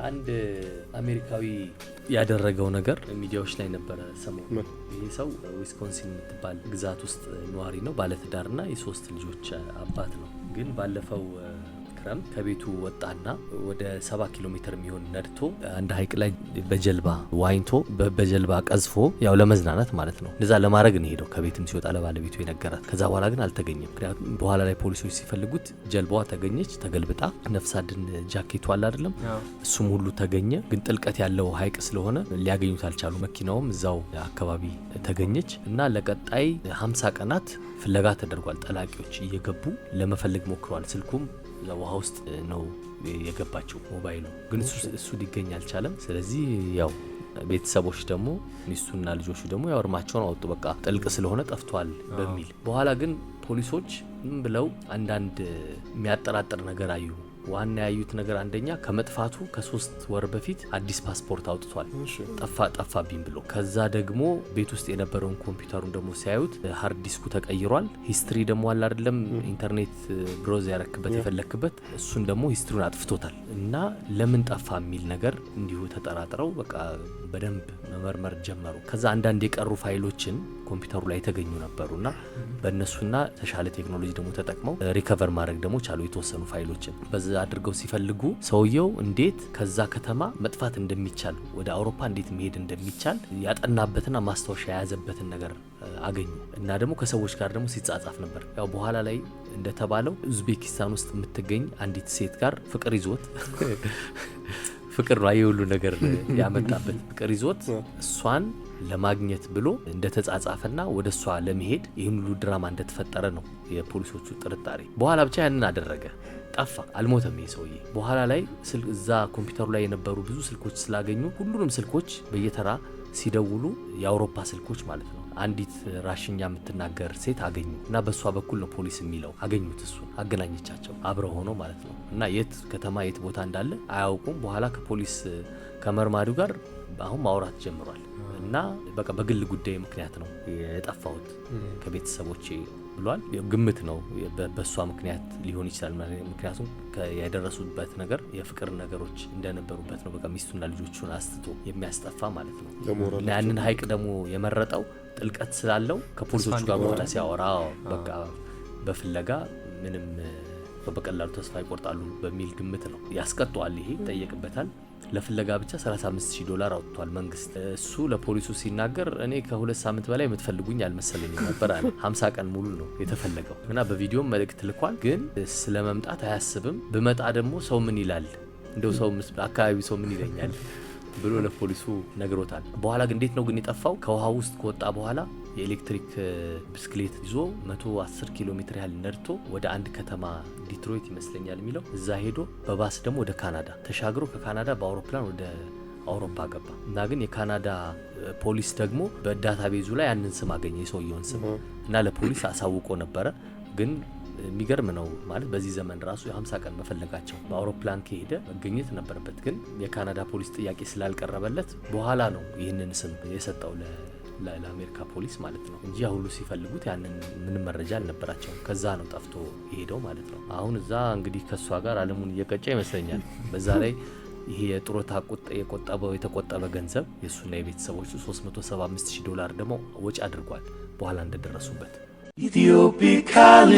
አንድ አሜሪካዊ ያደረገው ነገር ሚዲያዎች ላይ ነበር ሰሞኑን። ይሄ ሰው ዊስኮንሲን የምትባል ግዛት ውስጥ ነዋሪ ነው፣ ባለትዳርና የሶስት ልጆች አባት ነው። ግን ባለፈው ክረምት ከቤቱ ወጣና ወደ 7 ኪሎ ሜትር የሚሆን ነድቶ አንድ ሀይቅ ላይ በጀልባ ዋኝቶ በጀልባ ቀዝፎ ያው ለመዝናናት ማለት ነው እንደዛ ለማድረግ ነው ሄደው ከቤትም ሲወጣ ለባለቤቱ የነገራት። ከዛ በኋላ ግን አልተገኘም። ምክንያቱም በኋላ ላይ ፖሊሶች ሲፈልጉት ጀልባዋ ተገኘች ተገልብጣ፣ ነፍስ አድን ጃኬቱ አለ አይደለም እሱም ሁሉ ተገኘ። ግን ጥልቀት ያለው ሀይቅ ስለሆነ ሊያገኙት አልቻሉ። መኪናውም እዛው አካባቢ ተገኘች እና ለቀጣይ 50 ቀናት ፍለጋ ተደርጓል። ጠላቂዎች እየገቡ ለመፈለግ ሞክረዋል። ስልኩም ለውሃ ውስጥ ነው የገባቸው ሞባይሉ፣ ግን እሱ ሊገኝ አልቻለም። ስለዚህ ያው ቤተሰቦች ደግሞ ሚስቱና ልጆቹ ደግሞ ያው እርማቸውን አወጡ። በቃ ጥልቅ ስለሆነ ጠፍቷል በሚል በኋላ ግን ፖሊሶች ምን ብለው አንዳንድ የሚያጠራጥር ነገር አዩ። ዋና ያዩት ነገር አንደኛ ከመጥፋቱ ከ3 ወር በፊት አዲስ ፓስፖርት አውጥቷል ጠፋብኝ ብሎ። ከዛ ደግሞ ቤት ውስጥ የነበረውን ኮምፒውተሩን ደግሞ ሲያዩት ሃርድ ዲስኩ ተቀይሯል። ሂስትሪ ደግሞ አለ አይደለም ኢንተርኔት ብሮዝ ያረክበት የፈለክበት እሱን ደግሞ ሂስትሪውን አጥፍቶታል። እና ለምን ጠፋ የሚል ነገር እንዲሁ ተጠራጥረው በቃ በደንብ መመርመር ጀመሩ። ከዛ አንዳንድ የቀሩ ፋይሎችን ኮምፒውተሩ ላይ የተገኙ ነበሩና በእነሱና ተሻለ ቴክኖሎጂ ደግሞ ተጠቅመው ሪከቨር ማድረግ ደግሞ ቻሉ የተወሰኑ ፋይሎችን። በዛ አድርገው ሲፈልጉ ሰውየው እንዴት ከዛ ከተማ መጥፋት እንደሚቻል ወደ አውሮፓ እንዴት መሄድ እንደሚቻል ያጠናበትና ማስታወሻ የያዘበትን ነገር አገኙ። እና ደግሞ ከሰዎች ጋር ደግሞ ሲጻጻፍ ነበር። ያው በኋላ ላይ እንደተባለው ኡዝቤኪስታን ውስጥ የምትገኝ አንዲት ሴት ጋር ፍቅር ይዞት ፍቅር ነው የሁሉ ነገር ያመጣበት። ፍቅር ይዞት እሷን ለማግኘት ብሎ እንደተጻጻፈና ወደ እሷ ለመሄድ ይህን ሁሉ ድራማ እንደተፈጠረ ነው የፖሊሶቹ ጥርጣሬ። በኋላ ብቻ ያንን አደረገ፣ ጠፋ፣ አልሞተም ይሄ ሰውዬ። በኋላ ላይ እዛ ኮምፒውተሩ ላይ የነበሩ ብዙ ስልኮች ስላገኙ ሁሉንም ስልኮች በየተራ ሲደውሉ የአውሮፓ ስልኮች ማለት ነው አንዲት ራሽኛ የምትናገር ሴት አገኙ እና በሷ በኩል ነው ፖሊስ የሚለው አገኙት። እሱን አገናኘቻቸው አብረው ሆኖ ማለት ነው። እና የት ከተማ የት ቦታ እንዳለ አያውቁም። በኋላ ከፖሊስ ከመርማሪው ጋር አሁን ማውራት ጀምሯል። እና በቃ በግል ጉዳይ ምክንያት ነው የጠፋሁት ከቤተሰቦቼ ብሏል። ግምት ነው በሷ ምክንያት ሊሆን ይችላል። ምክንያቱም ያደረሱበት ነገር የፍቅር ነገሮች እንደነበሩበት ነው። በቃ ሚስቱና ልጆቹን አስትቶ የሚያስጠፋ ማለት ነው። እና ያንን ሀይቅ ደግሞ የመረጠው ጥልቀት ስላለው ከፖሊሶቹ ጋር በኋላ ሲያወራ በቃ በፍለጋ ምንም በቀላሉ ተስፋ ይቆርጣሉ በሚል ግምት ነው ያስቀጣዋል። ይሄ ይጠየቅበታል። ለፍለጋ ብቻ $35,000 አውጥቷል መንግስት። እሱ ለፖሊሱ ሲናገር እኔ ከ2 ሳምንት በላይ የምትፈልጉኝ አልመሰለኝም ነበር አለ። 50 ቀን ሙሉ ነው የተፈለገው እና በቪዲዮም መልእክት ልኳል። ግን ስለመምጣት አያስብም። ብመጣ ደግሞ ሰው ምን ይላል፣ እንደው ሰው አካባቢ ሰው ምን ይለኛል ብሎ ለፖሊሱ ነግሮታል። በኋላ ግን እንዴት ነው ግን የጠፋው? ከውሃ ውስጥ ከወጣ በኋላ የኤሌክትሪክ ብስክሌት ይዞ 110 ኪሎ ሜትር ያህል ነድቶ ወደ አንድ ከተማ ዲትሮይት ይመስለኛል የሚለው እዛ ሄዶ በባስ ደግሞ ወደ ካናዳ ተሻግሮ ከካናዳ በአውሮፕላን ወደ አውሮፓ ገባ። እና ግን የካናዳ ፖሊስ ደግሞ በዳታ ቤዙ ላይ ያንን ስም አገኘ፣ የሰውየውን ስም እና ለፖሊስ አሳውቆ ነበረ። ግን የሚገርም ነው ማለት በዚህ ዘመን ራሱ የ50 ቀን መፈለጋቸው በአውሮፕላን ከሄደ መገኘት ነበረበት። ግን የካናዳ ፖሊስ ጥያቄ ስላልቀረበለት በኋላ ነው ይህንን ስም የሰጠው ለአሜሪካ ፖሊስ ማለት ነው እንጂ ሁሉ ሲፈልጉት ያንን ምንም መረጃ አልነበራቸውም። ከዛ ነው ጠፍቶ የሄደው ማለት ነው። አሁን እዛ እንግዲህ ከሷ ጋር አለሙን እየቀጨ ይመስለኛል። በዛ ላይ ይሄ የጡረታ የተቆጠበ ገንዘብ የሱና የቤተሰቦቹ $375,000 ደግሞ ወጪ አድርጓል በኋላ እንደደረሱበት። ኢትዮፒካሊ